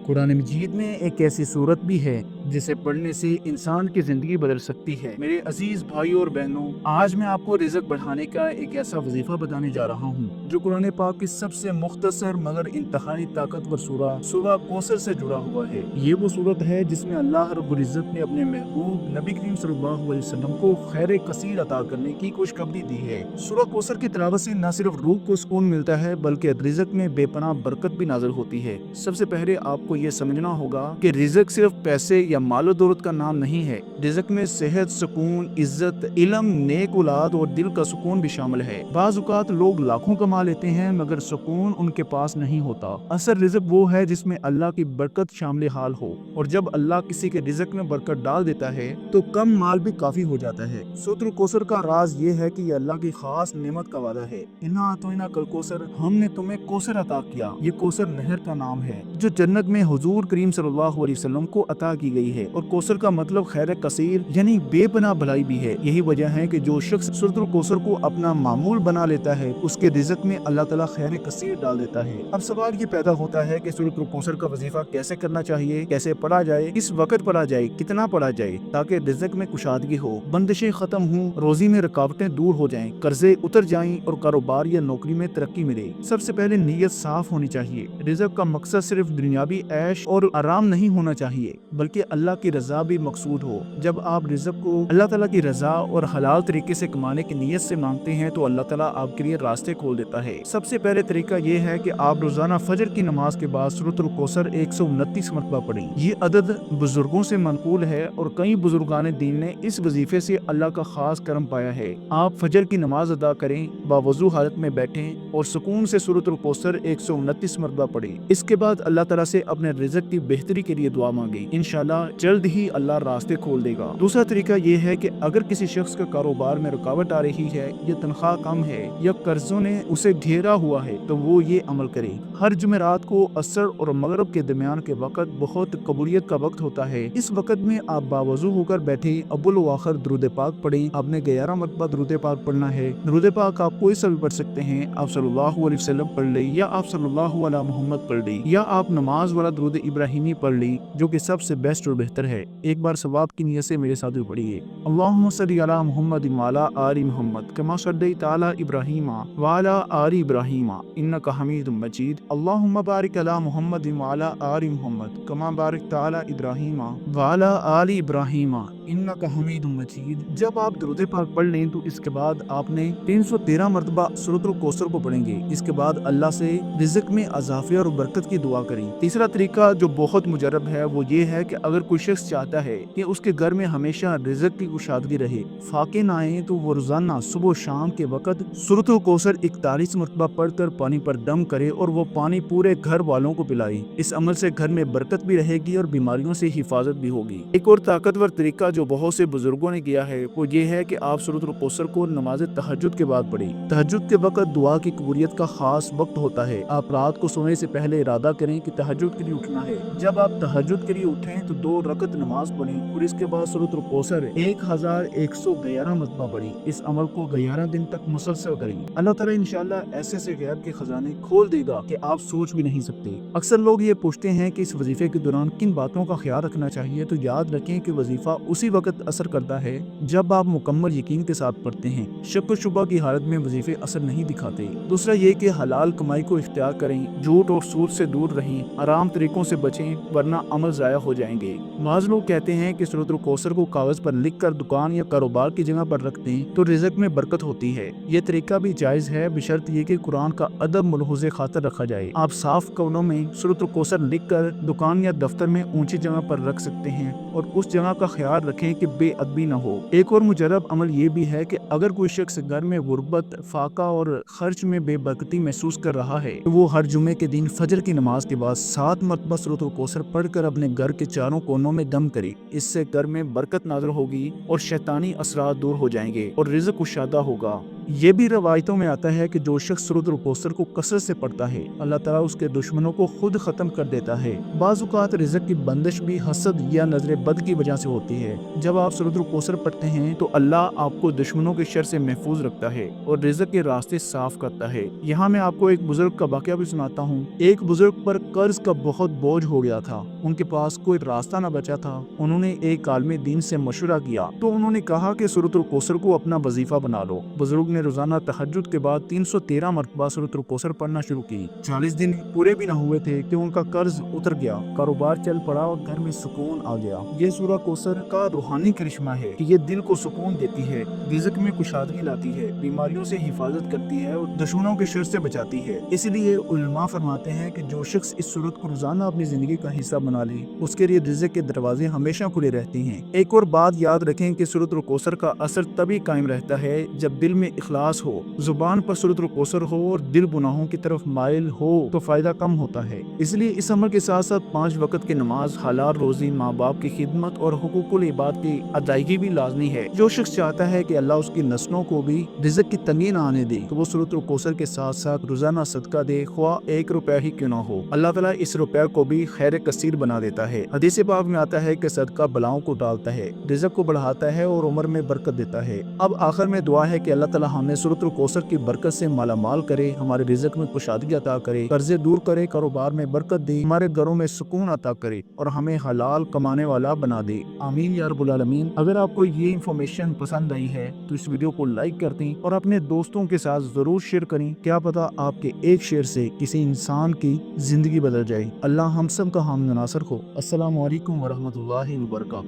قرآن مجید میں ایک ایسی صورت بھی ہے جسے پڑھنے سے انسان کی زندگی بدل سکتی ہے۔ میرے عزیز بھائیوں اور بہنوں، آج میں آپ کو رزق بڑھانے کا ایک ایسا وظیفہ بتانے جا رہا ہوں جو قرآن پاک کی سب سے مختصر مگر انتہائی طاقتور سورہ کوثر سے جڑا ہوا ہے۔ یہ وہ صورت ہے جس میں اللہ رب العزت نے اپنے محبوب نبی کریم صلی اللہ علیہ وسلم کو خیر کثیر عطا کرنے کی خوشخبری دی ہے۔ سورہ کوثر کی تلاوت سے نہ صرف روح کو سکون ملتا ہے بلکہ رزق میں بے پناہ برکت بھی نازل ہوتی ہے۔ سب سے پہلے آپ کو یہ سمجھنا ہوگا کہ رزق صرف پیسے یا مال و دولت کا نام نہیں ہے۔ رزق میں صحت، سکون، عزت، علم، نیک اولاد اور دل کا سکون بھی شامل ہے۔ بعض اوقات لوگ لاکھوں کما لیتے ہیں مگر سکون ان کے پاس نہیں ہوتا۔ اصل رزق وہ ہے جس میں اللہ کی برکت شامل حال ہو، اور جب اللہ کسی کے رزق میں برکت ڈال دیتا ہے تو کم مال بھی کافی ہو جاتا ہے۔ سورۃ کوثر کا راز یہ ہے کہ یہ اللہ کی خاص نعمت کا وعدہ ہے۔ انا اعطیناک الکوثر، ہم نے تمہیں کوثر عطا کیا۔ یہ کوثر نہر کا نام ہے جو جنت میں حضور کریم صلی اللہ علیہ وسلم کو عطا کی گئی ہے، اور کوثر کا مطلب خیر کثیر یعنی بے پناہ بھلائی بھی ہے۔ یہی وجہ ہے کہ جو شخص سورۃ الکوثر کو اپنا معمول بنا لیتا ہے اس کے رزق میں اللہ تعالیٰ خیر کثیر ڈال دیتا ہے۔ اب سوال یہ پیدا ہوتا ہے کہ سورۃ الکوثر کا وظیفہ کیسے کرنا چاہیے، کیسے پڑھا جائے، کس وقت پڑھا جائے، کتنا پڑھا جائے تاکہ رزق میں کشادگی ہو، بندشیں ختم ہوں، روزی میں رکاوٹیں دور ہو جائیں، قرضے اتر جائیں اور کاروبار یا نوکری میں ترقی ملے۔ سب سے پہلے نیت صاف ہونی چاہیے۔ رزق کا مقصد صرف دنیاوی عیش اور آرام نہیں ہونا چاہیے بلکہ اللہ کی رضا بھی مقصود ہو۔ جب آپ رزق کو اللہ تعالیٰ کی رضا اور حلال طریقے سے کمانے کی نیت سے مانگتے ہیں تو اللہ تعالیٰ آپ کے لیے راستے کھول دیتا ہے۔ سب سے پہلے طریقہ یہ ہے کہ آپ روزانہ فجر کی نماز کے بعد سورۃ الکوثر 129 مرتبہ پڑھیں۔ یہ عدد بزرگوں سے منقول ہے اور کئی بزرگان دین نے اس وظیفے سے اللہ کا خاص کرم پایا ہے۔ آپ فجر کی نماز ادا کریں، باوضو حالت میں بیٹھیں اور سکون سے سورۃ الکوثر 129 مرتبہ پڑھیں۔ اس کے بعد اللہ تعالیٰ سے اپنے رزق کی بہتری کے لیے دعا مانگیں۔ انشاءاللہ جلد ہی اللہ راستے کھول دے گا۔ دوسرا طریقہ یہ ہے کہ اگر کسی شخص کا کاروبار میں رکاوٹ آ رہی ہے یا تنخواہ کم ہے یا قرضوں نے اسے گھیرا ہوا ہے تو وہ یہ عمل کرے۔ ہر جمعرات کو عصر اور مغرب کے درمیان کے وقت بہت قبولیت کا وقت ہوتا ہے۔ اس وقت میں آپ باوضو ہو کر بیٹھیں، اول و آخر درود پاک پڑھیں۔ آپ نے 11 مرتبہ درود پاک پڑھنا ہے۔ درود پاک آپ کوئی سا بھی پڑھ سکتے ہیں، آپ صلی اللہ علیہ وسلم پڑھ لیں یا آپ صلی اللہ علیہ محمد پڑھ لیں یا آپ نماز والا درود ابراہیمی پڑھ لیں جو کہ سب سے بیسٹ اور بہتر ہے۔ ایک بار ثواب کی نیت سے میرے ساتھ بھی پڑھیے۔ اللہم صلی علی محمد وعلی آل محمد کما صلیت علی ابراہیم وعلی آل ابراہیم انک حمید مجید۔ اللہم بارک علی محمد وعلی آل محمد کما بارکت علی ابراہیم وعلی آل ابراہیم انک حمید مجید۔ جب آپ درود پاک پڑھ لیں تو اس کے بعد آپ نے 313 مرتبہ سورۃ الکوثر کو پڑھیں گے۔ اس کے بعد اللہ سے رزق میں اضافے اور برکت کی دعا کریں۔ تیسرا طریقہ جو بہت مجرب ہے وہ یہ ہے کہ اگر کوئی شخص چاہتا ہے کہ اس کے گھر میں ہمیشہ رزق کی کشادگی رہے، فاقے نہ آئیں، تو وہ روزانہ صبح و شام کے وقت سورۃ الکوثر 41 مرتبہ پڑھ کر پانی پر دم کرے اور وہ پانی پورے گھر والوں کو پلائے۔ اس عمل سے گھر میں برکت بھی رہے گی اور بیماریوں سے حفاظت بھی ہوگی۔ ایک اور طاقتور طریقہ جو بہت سے بزرگوں نے کیا ہے وہ یہ ہے کہ آپ سورۃ الکوثر کو نماز تہجد کے بعد پڑھیں۔ تہجد کے وقت دعا کی قبولیت کا خاص وقت ہوتا ہے۔ آپ رات کو سونے سے پہلے ارادہ کریں کہ تہجد کے لیے اٹھنا ہے۔ جب آپ تہجد کے لیے اٹھیں تو 2 رکعت نماز پڑھیں اور اس کے بعد سورۃ الکوثر 1111 مرتبہ پڑھیں۔ اس عمل کو 11 دن تک مسلسل کریں۔ اللہ تعالیٰ انشاءاللہ ایسے سے غیب کے خزانے کھول دے گا کہ آپ سوچ بھی نہیں سکتے۔ اکثر لوگ یہ پوچھتے ہیں کہ اس وظیفے کے دوران کن باتوں کا خیال رکھنا چاہیے، تو یاد رکھیں کہ وظیفہ اسی وقت اثر کرتا ہے جب آپ مکمل یقین کے ساتھ پڑھتے ہیں۔ شک و شبہ کی حالت میں وظیفے اثر نہیں دکھاتے۔ دوسرا یہ کہ حلال کمائی کو اختیار کریں، جھوٹ اور سود سے دور رہیں، حرام طریقوں سے بچیں ورنہ عمل ضائع ہو جائیں گے۔ بعض لوگ کہتے ہیں کہ سورۃ الکوثر کو کاغذ پر لکھ کر دکان یا کاروبار کی جگہ پر رکھ دیں تو رزق میں برکت ہوتی ہے۔ یہ طریقہ بھی جائز ہے بشرط یہ کہ قرآن کا ادب ملحوظ خاطر رکھا جائے۔ آپ صاف کونوں میں سورۃ الکوثر لکھ کر دکان یا دفتر میں اونچی جگہ پر رکھ سکتے ہیں اور اس جگہ کا خیال رکھیں کہ بے ادبی نہ ہو۔ ایک اور مجرب عمل یہ بھی ہے کہ اگر کوئی شخص گھر میں غربت، فاقہ اور خرچ میں بے برکتی محسوس کر رہا ہے تو وہ ہر جمعے کے دن فجر کی نماز کے بعد 7 مرتبہ سورۃ الکوثر پڑھ کر اپنے گھر کے چاروں کونوں میں دم کرے۔ اس سے گھر میں برکت نازل ہوگی اور شیطانی اثرات دور ہو جائیں گے اور رزق کشادہ ہوگا۔ یہ بھی روایتوں میں آتا ہے کہ جو شخص سورۃ الکوثر کو کثرت سے پڑھتا ہے اللہ تعالیٰ اس کے دشمنوں کو خود ختم کر دیتا ہے۔ بعض اوقات رزق کی بندش بھی حسد یا نظر بد کی وجہ سے ہوتی ہے۔ جب آپ سورۃ الکوثر پڑھتے ہیں تو اللہ آپ کو دشمنوں کے شر سے محفوظ رکھتا ہے اور رزق کے راستے صاف کرتا ہے۔ یہاں میں آپ کو ایک بزرگ کا واقعہ بھی سناتا ہوں۔ ایک بزرگ پر قرض کا بہت بوجھ ہو گیا تھا، ان کے پاس کوئی راستہ نہ بچا تھا۔ انہوں نے ایک عالم دین سے مشورہ کیا تو انہوں نے کہا کہ سورۃ الکوثر کو اپنا وظیفہ بنا لو۔ بزرگ نے روزانہ تہجد کے بعد 313 مرتبہ سورۃ الکوثر پڑھنا شروع کی۔ 40 دن پورے بھی نہ ہوئے تھے کہ ان کا قرض اتر گیا، کاروبار چل پڑا اور گھر میں سکون آ گیا۔ یہ سورہ کوثر کا روحانی کرشمہ ہے کہ یہ دل کو سکون دیتی ہے، رزق میں کشادگی لاتی ہے، بیماریوں سے حفاظت کرتی ہے اور دشمنوں کے شر سے بچاتی ہے۔ اس لیے علماء فرماتے ہیں کہ جو شخص اس سورت کو روزانہ اپنی زندگی کا حصہ بنا لے اس کے لیے رزق کے دروازے ہمیشہ کھلے رہتے ہیں۔ ایک اور بات یاد رکھیں کہ سورۃ الکوثر کا اثر تبھی قائم رہتا ہے جب دل میں اخلاص ہو۔ زبان پر سورۃ الکوثر ہو اور دل گناہوں کی طرف مائل ہو تو فائدہ کم ہوتا ہے۔ اس لیے اس عمل کے ساتھ ساتھ 5 وقت کی نماز، حلال روزی، ماں باپ کی خدمت اور حقوق العباد کی ادائیگی بھی لازمی ہے۔ جو شخص چاہتا ہے کہ اللہ اس کی نسلوں کو بھی رزق کی تنگی نہ آنے دے تو وہ سورۃ الکوثر کے ساتھ ساتھ روزانہ صدقہ دے، خواہ 1 روپیہ ہی کیوں نہ ہو۔ اللہ تعالیٰ اس روپیہ کو بھی خیر کثیر بنا دیتا ہے۔ حدیث پاک میں آتا ہے کہ صدقہ بلاؤں کو ٹالتا ہے، رزق کو بڑھاتا ہے اور عمر میں برکت دیتا ہے۔ اب آخر میں دعا ہے کہ اللہ تعالیٰ ہمیں سورۃ الکوثر کی برکت سے مالا مال کرے، ہمارے رزق میں کشادگی عطا کرے، قرضے دور کرے، کاروبار میں برکت دے، ہمارے گھروں میں سکون عطا کرے اور ہمیں حلال کمانے والا بنا دے۔ آمین یا رب العالمین۔ اگر آپ کو یہ انفارمیشن پسند آئی ہے تو اس ویڈیو کو لائک کر دیں اور اپنے دوستوں کے ساتھ ضرور شیئر کریں۔ کیا پتا آپ کے ایک شیئر سے کسی انسان کی زندگی بدل جائے۔ اللہ ہم سب کا حامد و ناصر ہو۔ السلام علیکم ورحمۃ اللہ وبرکاتہ۔